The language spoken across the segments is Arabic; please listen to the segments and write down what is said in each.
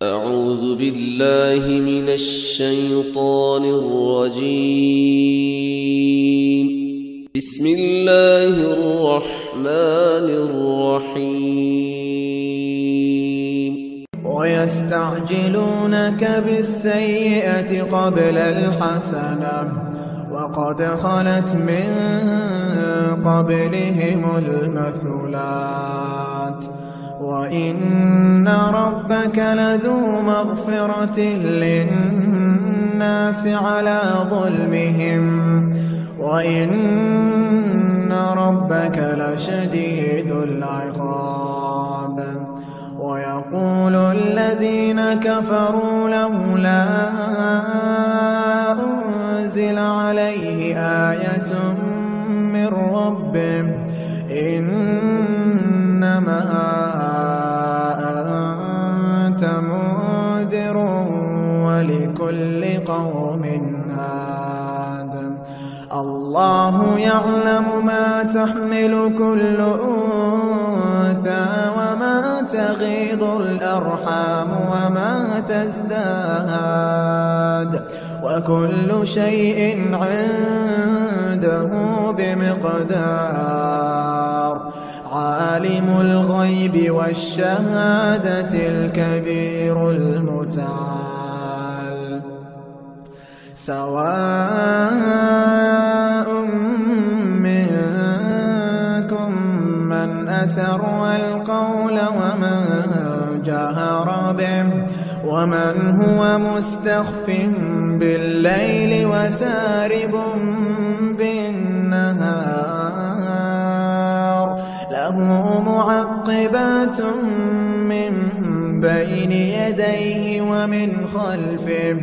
أعوذ بالله من الشيطان الرجيم. بسم الله الرحمن الرحيم. ويستعجلونك بالسيئة قبل الحسنة وقد خلت من قبلهم المثلات وإن ربك لذو مغفرة للناس على ظلمهم وإن ربك لشديد العقاب. ويقول الذين كفروا لولا أنزل عليه آية من ربه إنما أنت منذر ولكل قوم هاد. الله يعلم ما تحمل كل أنثى وما تغيض الأرحام وما تزداد وكل شيء عنده بمقدار. عالم الغيب والشهادة الكبير المتعال. سواء منكم من أسر القول ومن جهر به ومن هو مستخف بالليل وسارب بالنهار. له معقبات من بين يديه ومن خلفه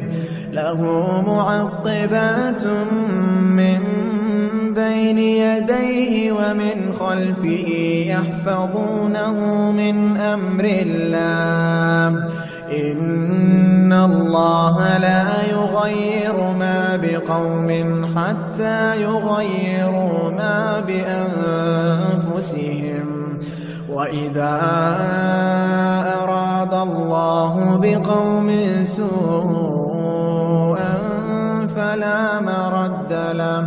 من بين يديه ومن خلفه يحفظونه من أمر الله. إن الله لا يغير ما بقوم حتى يغيروا ما بأنفسهم. وإذا أراد الله بقوم سوءا فلا مرد له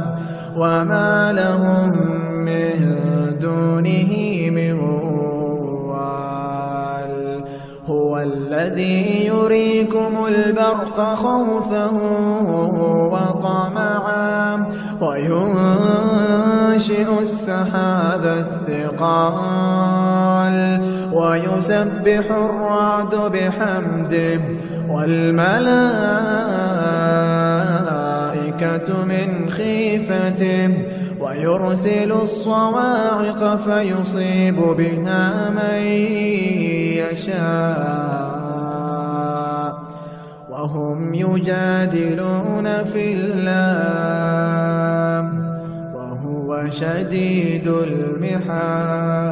وما لهم من دونه من وال. هو الذي يريكم البرق خوفا وطمعا وينشئ السحاب الثقال ويسبح الرعد بحمده والملائكة من خيفته ويرسل الصواعق فيصيب بها من يشاء وهم يجادلون في الله وهو شديد المحال.